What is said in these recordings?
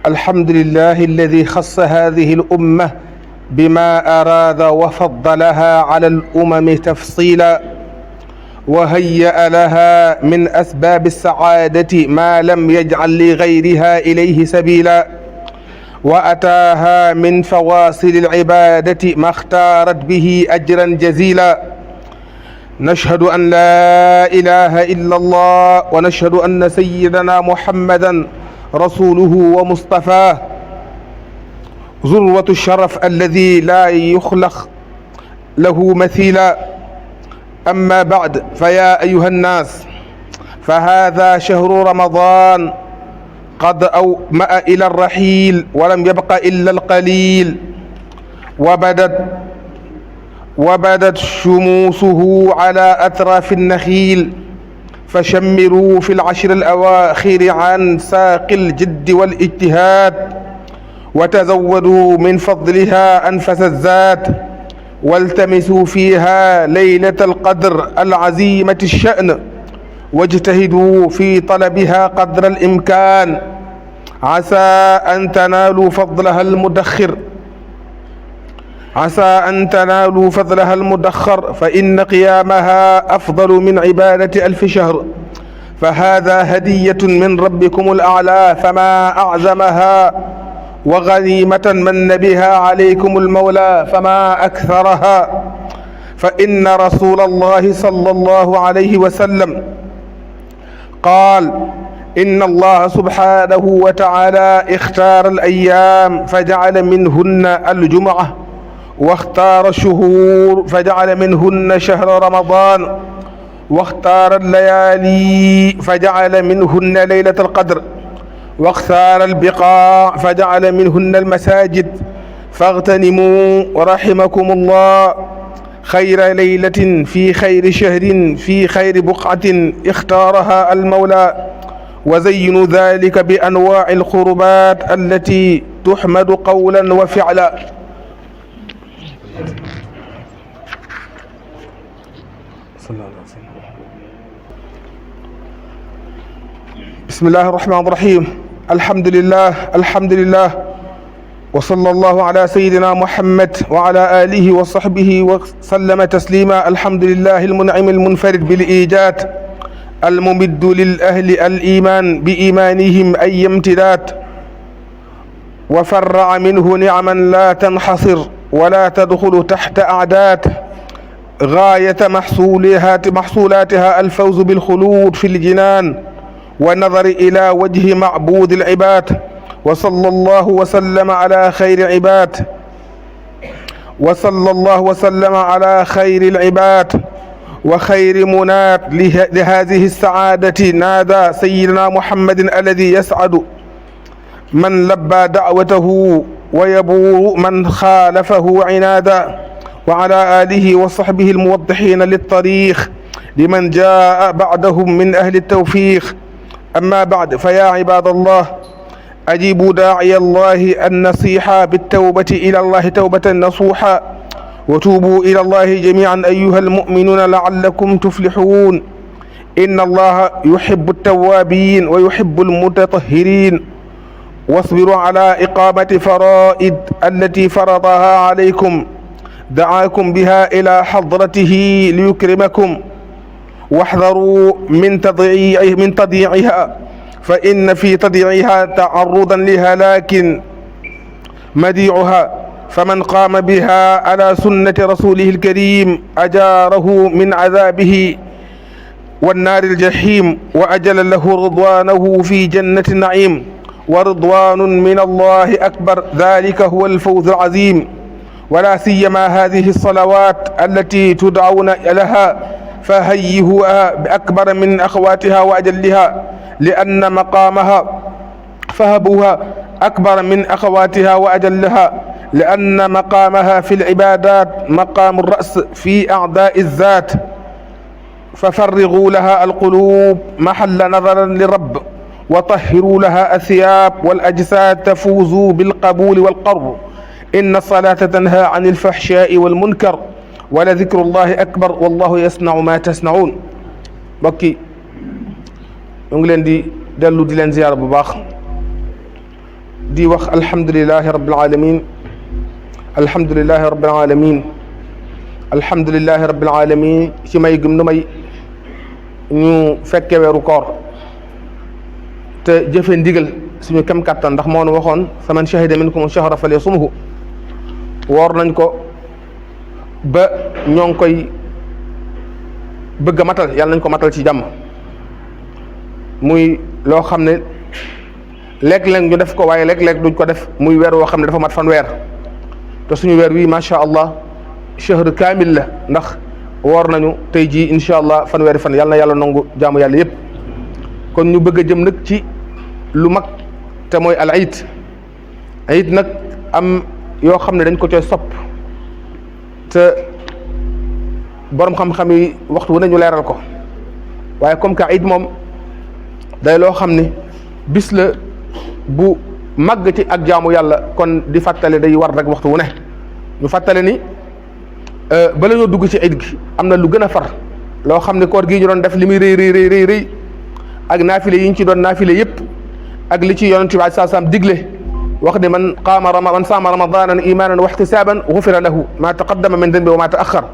الحمد لله الذي خص هذه الأمة بما أراد وفضلها على الأمم تفصيلا، وهيأ لها من أسباب السعادة ما لم يجعل لغيرها إليه سبيلا، وأتاها من فواصل العبادة ما اختارت به أجرا جزيلا. نشهد أن لا إله إلا الله، ونشهد أن سيدنا محمدا رسوله ومصطفاه ذروة الشرف الذي لا يخلق له مثيلا. أما بعد، فيا أيها الناس، فهذا شهر رمضان قد أومأ إلى الرحيل ولم يبق إلا القليل، وبدت شموسه على أطراف النخيل، فشمروا في العشر الأواخر عن ساق الجد والاجتهاد، وتزودوا من فضلها أنفس الزاد، والتمسوا فيها ليلة القدر العظيمة الشأن، واجتهدوا في طلبها قدر الإمكان، عسى أن تنالوا فضلها المدخر، فإن قيامها أفضل من عبادة 1000 شهر، فهذا هدية من ربكم الأعلى، فما أعظمها، وغنيمة من بها عليكم المولى فما أكثرها. فإن رسول الله صلى الله عليه وسلم قال: إن الله سبحانه وتعالى اختار الأيام فجعل منهن الجمعة، واختار الشهور فجعل منهن شهر رمضان، واختار الليالي فجعل منهن ليلة القدر، واختار البقاع فجعل منهن المساجد، فاغتنموا رحمكم الله خير ليلة في خير شهر في خير بقعة اختارها المولى، وزينوا ذلك بأنواع القربات التي تحمد قولا وفعلا. بسم الله الرحمن الرحيم. الحمد لله وصلى الله على سيدنا محمد وعلى آله وصحبه وسلم تسليما. الحمد لله المنعم المنفرد بالإيجاد، الممد للأهل الإيمان بإيمانهم أي امتداد، وفرع منه نعما لا تنحصر ولا تدخل تحت أعداد، غاية محصولاتها الفوز بالخلود في الجنان والنظر إلى وجه معبود العباد. وصلى الله وسلم على خير العباد وخير مناد لهذه السعادة. نادى سيدنا محمد الذي يسعد من لبى دعوته ويبور من خالفه عنادا، وعلى آله وصحبه الموضحين للطريق لمن جاء بعدهم من أهل التوفيق. أما بعد، فيا عباد الله، أجيبوا داعي الله النصيحة بالتوبة إلى الله توبة نصوحا، وتوبوا إلى الله جميعا أيها المؤمنون لعلكم تفلحون. إن الله يحب التوابين ويحب المتطهرين. واصبروا على إقامة فرائض التي فرضها عليكم، دعاكم بها إلى حضرته ليكرمكم، واحذروا من تضييعها، فإن في تضييعها تعرضا لهلاك مديعها. فمن قام بها على سنة رسوله الكريم أجاره من عذابه والنار الجحيم، وأجل له رضوانه في جنة النعيم، ورضوان من الله أكبر، ذلك هو الفوز العظيم. ولا سيما هذه الصلوات التي تدعون لها، فهيئوها بأكبر من أخواتها وأجلها، لأن مقامها فهبوها أكبر من أخواتها وأجلها، لأن مقامها في العبادات مقام الرأس في أعداء الذات. ففرغوا لها القلوب محل نظر للرب، وطهروا لها الثياب والأجساد، تفوزوا بالقبول والقرب. إن الصلاة تنهى عن الفحشاء والمنكر، ولذكر الله أكبر، والله يصنع ما تصنعون. mbokki ñu ngi leen di dellu di leen ziyaara bu baax di wax alhamdulilahi rabbil alamin alhamdulilahi rabbil alamin alhamdulilahi rabbil alamin ci may gëm nu may ñu fekke weeru koor te jëfe ndigal suñu kem kàttan ndax moo nu waxoon faman shahida minkum shahra falyasumhu woor nañ ko ba ñoo ngi koy bëgg a matal yàlla nañ ko matal ci jàmm muy loo xam ne léeg-léeg ñu def ko waaye léeg-léeg duñ ko def muy weer woo xam ne dafa mat fanweer te suñu weer wi macha allah shahr kaamil la ndax woor nañu tey jii incha allah fanweeri fan yàlla na yàlla nangu jaamu yàlla yépp kon ñu bëgg a jëm nag ci lu mag te mooy al iid iid nag am yoo xam ne dañ ko coy sopp te borom xam-xam yi waxtu wu ne ñu leeral ko waaye comme que iid moom day loo xam ne bis la bu màgg ci ak jaamu yàlla kon di fàttale day war rek waxtu wu ne ñu fàttale ni bala ñoo dugg ci iid gi am na lu gën a far loo xam ne koor gii ñu doon def li muy rëy ak naafile yi ñu ci doon naafile yépp ak li ci yonent bi sallallahu alayhi wasallam digle wax ne man saama ramadanan imanan wa ihtisaban ghufira lahu ma taqaddama min dhanbi wa ma ta'akhkhar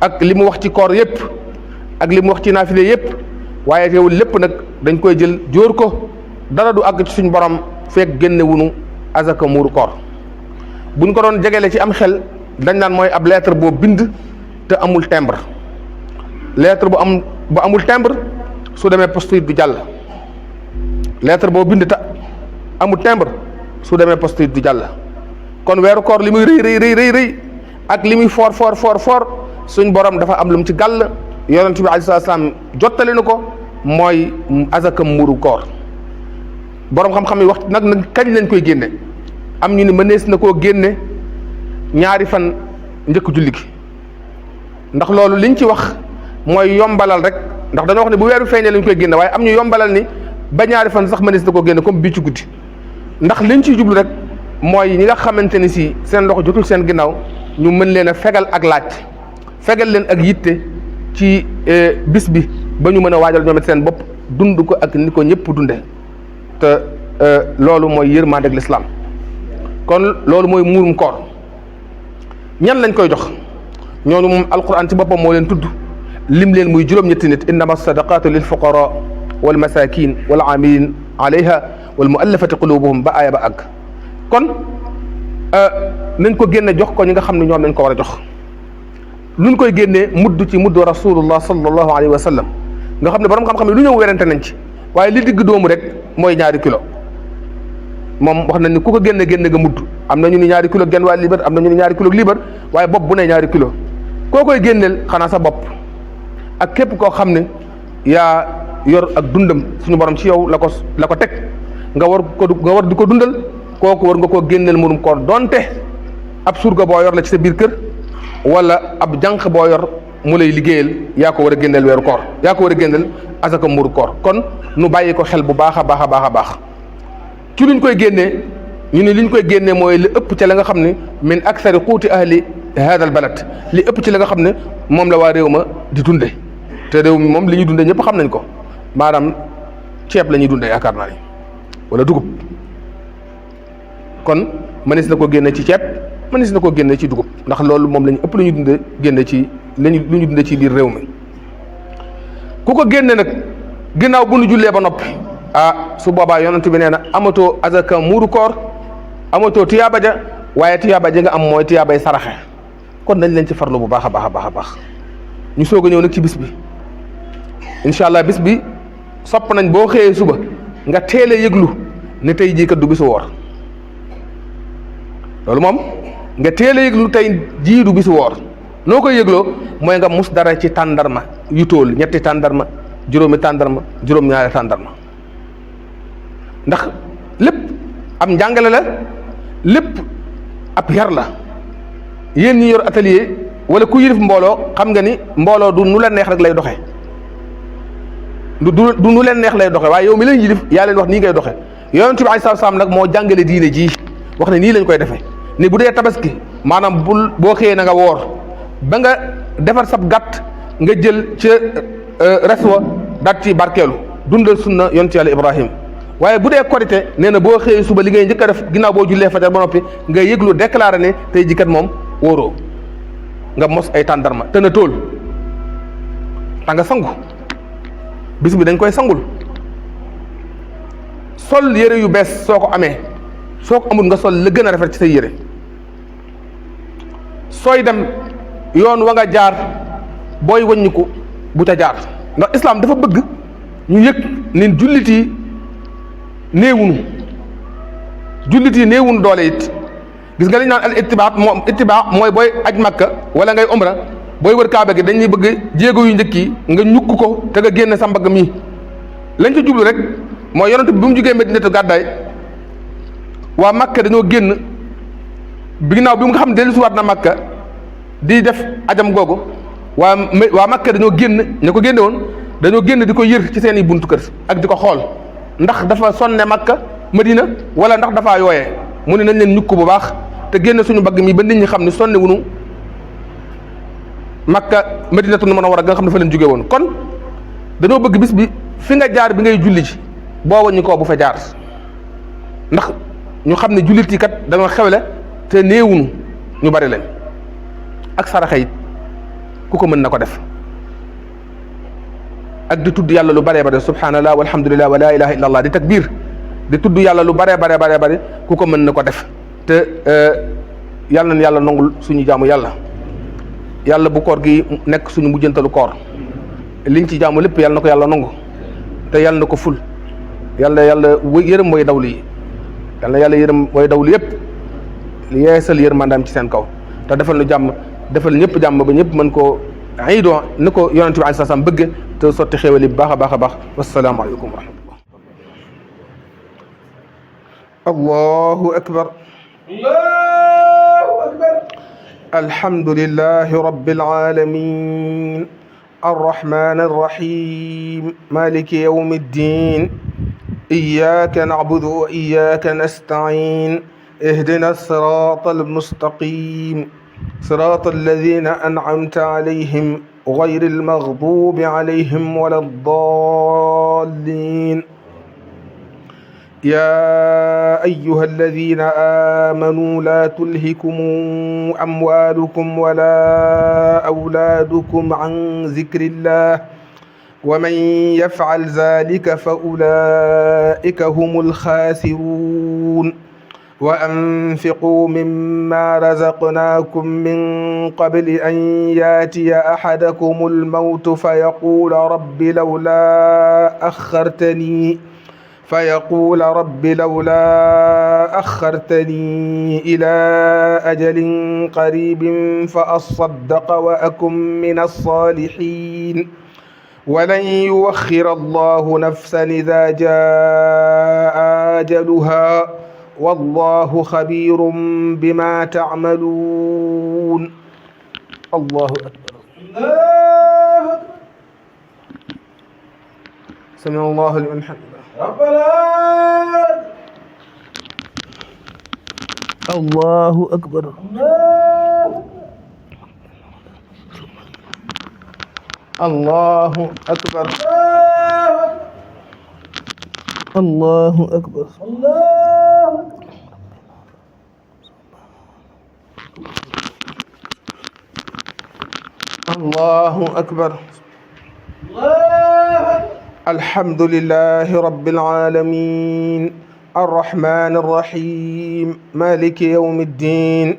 ak li mu wax ci koor yépp ak li mu wax ci naafile yépp waaye teewul lépp nag dañ koy jël jóor ko dara du àgg ci suñ borom fekk génne wunu azaka muuru koor buñ ko doon jegele ci am xel dañ naan mooy ab lettre boo bind te amul timbre lettre bu amul timbre su demee poste it du jàll lettre boo bind te amul timbre su demee poste it du jàll kon weeru koor li muy rëy ak li muy foor suñ borom dafa am lu mu ci gàll yonent bi alayhi salaam jottali na ko mooy azaka muuru koor borom xam-xam yi wax nag kañ lañ koy génne am ñu ni mënees na koo génne ñaari fan njëkk julli gi ndax loolu liñ ci wax mooy yombalal rek ndax dañoo wax ne bu weeru feeñee lañ koy génne waaye am ñu yombalal ni ba ñaari fan sax mënees na koo génne comme bii ci guddi ndax liñ ciy jublu rek mooy ñi nga xamante ni si seen loxo jotul seen ginnaaw ñu mën leen a fegal ak laaj fegal leen ak yitte ci bis bi ba ñu mën a waajal ñoom it seen bopp dund ko ak ni ko ñëpp dunde te loolu mooy yërmande ak lislaam kon loolu mooy muurum koor ñan lañ koy jox ñooñu moom alquran ci boppam moo leen tudd lim leen muy juróom-ñetti nit innama sadaqatu lil fuqara wal masakin wal amilin alayha wal muallafati qulubuhum ba aaya ba àgg kon nañ ko génne jox ko ñi nga xam ne ñoom lañ ko war a jox luñ koy génnee mudd ci mudd rasulullah sallallahu alayhi wa sallam nga xam ne borom xam-xam ne lu ñëw werante nañ ci waaye li digg doomu rek mooy ñaari kilo moom wax nañ ni ku ko génne nga mudd am na ñu ni ñaari kilo genn waa liibar am na ñu ni ñaari kilo liibar waaye bopp bu ne ñaari kilo koo koy génneel xanaa sa bopp ak képp koo xam ne yaa yor ak dundam suñu borom ci yow la ko teg nga war di ko dundal kooku war nga koo génneel murum koor donte ab surga boo yor la ci sa biir kër wala ab jànq boo yor mu lay liggéeyal yaa ko war a génneel weeru koor yaa ko war a génneel asaka muru koor kon nu bàyyi ko xel bu baax a baax ci luñ koy génnee ñu ne liñ koy génnee mooy li ëpp ci la nga xam ne min aksari quuti ahli hada al balad li ëpp ci la nga xam ne moom la waa réew ma di dunde te réew mi moom li ñuy dunde ñëpp xam nañ ko maanaam ceeb la ñuy dunde yaakaar naa ni wala dugub kon mënees na ko génne ci ceeb mënees na ko génne ci dugub ndax loolu moom la ñu ëpp lu ñu dunde génne ci lu ñu dunde ci biir réew mi ku ko génne nag ginnaaw bu nu jullee ba noppi su boobaa yonent bi nee na amatoo azaka muuru koor amatoo tiyaaba ja waaye tiyaaba ja nga am mooy tiyaabay saraxe kon dañ leen ci farlu bu baax a baax ñu soog a ñëw nag ci bis bi incha allah bis bi sopp nañ boo xëyee suba nga teel a yëglu ne tey jii kat du bisu woor loolu moom nga teel a yëglu tey jii du bisu woor noo koy yëgloo mooy nga mus dara ci tàndarma yu tool ñetti tàndarma juróomi tàndarma juróom-ñaari tàndarma ndax lépp am njàngale la lépp ab yar la yéen ñi yor atelier wala ku yilif mbooloo xam nga ni mbooloo du nu leen neex rek lay doxe du nu leen neex lay doxe waaye yow mi leen yilif yaa leen wax nii ngay doxe yonent bi alayhi salaam nag moo jàngale diine ji wax ne nii lañ koy defee ni bu dee tabaski maanaam boo xëyee na nga woor ba nga defar sab gàtt nga jël ca res wa daat ci barkeelu dundal sunna yonent yàlla Ibrahim waaye bu dee korite nee na boo xëyee suba li ngay njëkk a def ginnaaw boo jullee fajar ba noppi nga yëglu déclaré ne tey jii kat moom wóoroo nga mos ay tàndarma te na tóol ta nga sangu bis bi dañ koy sangul sol yére yu bees soo ko amee soo ko amul nga sol la gën a rafet ci say yére sooy dem yoon wa nga jaar booy wàññiku bu ca jaar ndax islam dafa bëgg ñu yëg ni jullit yi néewunu doole it gis nga li ñu naan al ittibaa mooy booy aj makka wala ngay umra booy wër kaaba gi dañuy bëgg jéego yu njëkk yi nga ñukk ko te nga génn sa mbagg mi lañ ca jublu rek mooy yonent bi mu jugee Madinatu gàddaay waa makka dañoo génn bi ginnaaw bi mu nga xam ne dellusiwaat na makka di def ajam googu waa makka dañoo génn ña ko génne woon dañoo génn di ko yër ci seen i buntu kër ak di ko xool ndax dafa sonne makka madina wala ndax dafaa yooyee mu ne nañ leen ñukk bu baax te génn suñu mbagg mi ba nit ñi xam ne sonne wunu makka Madinatul Munawwara nga xam ne fa leen jóge woon kon dañoo bëgg bis bi fi nga jaar bi ngay julli ji boo waññi koo bu fa jaar ndax ñu xam ne jullit yi kat dañoo xewle te néewunu ñu bari leen ak saraxa it ku ko mën na ko def ak di tudd yàlla lu baree bare subhanallah walhamdulillah wa la ilaha illa allah di takbir di tudd yàlla lu baree bare ku ko mën na ko def te yàlla na yàlla nangul suñu jaamu yàlla bu koor gi nekk suñu mujjantalu koor liñ ci jaamu lépp yàlla na ko yàlla nangu te yàlla na ko ful yàlla yërëm mooy dawlu yi yàlla na yàlla yërëm mooy dawlu yëpp yeesal yërmandaam ci seen kaw te defal nu jàmm defal ñëpp jàmm ba ñëpp mën koo iidoo ni ko yonent bi alayhi salaam bëgg te sotti xéewal yi bu baax a baax a baax wassalaamu aleykum wa rahmatullah allahu akbar allahu akbar alhamdulillahi rabbil alamin arrahman arrahim maliki yawmi ddin iyyaka na'budu wa iyyaka nasta'in اهدنا الصراط المستقيم صراط الذين أنعمت عليهم غير المغضوب عليهم ولا الضالين يا أيها الذين آمنوا لا تلهكم أموالكم ولا أولادكم عن ذكر الله ومن يفعل ذلك فأولئك هم الخاسرون وأنفقوا مما رزقناكم من قبل أن يأتي أحدكم الموت فيقول رب لولا أخرتني إلى أجل قريب فأصدق وأكن من الصالحين ولن يؤخر الله نفسا إذا جاء أجلها والله خبير بما تعملون الله أكبر سمع الله لمن حمده ربنا الله أكبر الله أكبر الله أكبر الله أكبر الحمد لله رب العالمين الرحمن الرحيم مالك يوم الدين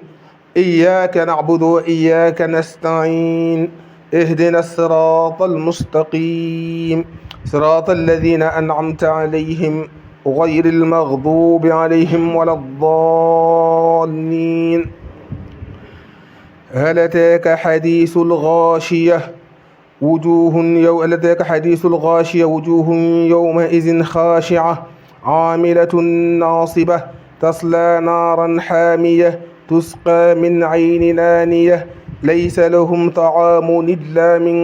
إياك نعبد وإياك نستعين اهدنا الصراط المستقيم صراط الذين أنعمت عليهم غير المغضوب عليهم ولا الضالين هل أتاك حديث الغاشية وجوه يومئذ خاشعة عاملة ناصبة تصلى نارا حامية تسقى من عين آنية ليس لهم طعام إلا من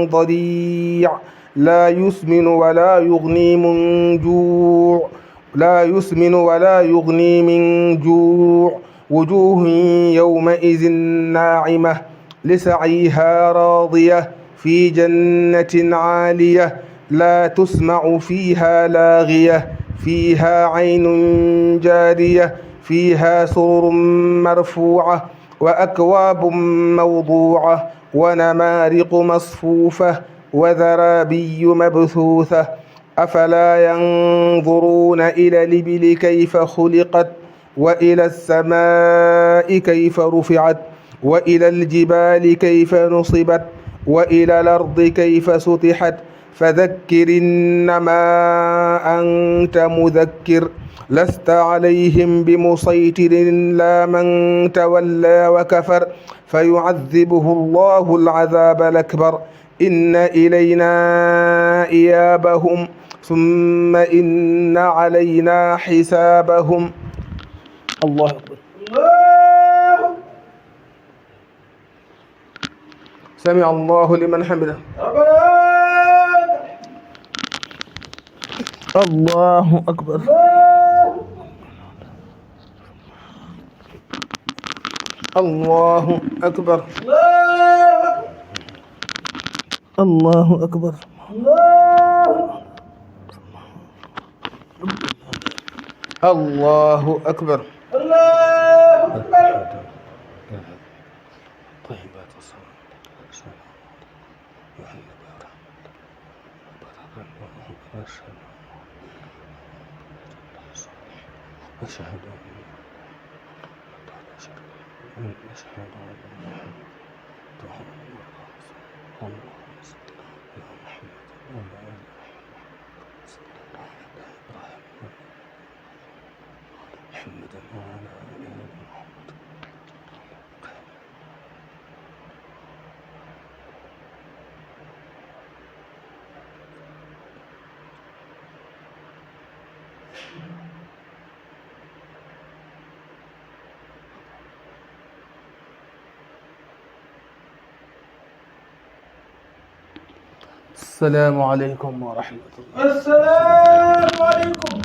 ضريع لا يسمن ولا يغني من جوع وجوه يومئذ ناعمة لسعيها راضية في جنة عالية لا تسمع فيها لاغية فيها عين جارية فيها سرر مرفوعة وأكواب موضوعة ونمارق مصفوفة وزرابي مبثوثة أفلا ينظرون إلى الإبل كيف خلقت وإلى السماء كيف رفعت وإلى الجبال كيف نصبت وإلى الأرض كيف سطحت فذكر إنما أنت مذكر لست عليهم بمسيطر لا من تولى وكفر فيعذبه الله العذاب الأكبر إن إلينا إيابهم ثم إن علينا حسابهم. الله أكبر. سمع الله لمن حمده. الله أكبر. الله أكبر. الله أكبر. الله أكبر. السلام عليكم ورحمة الله. السلام عليكم.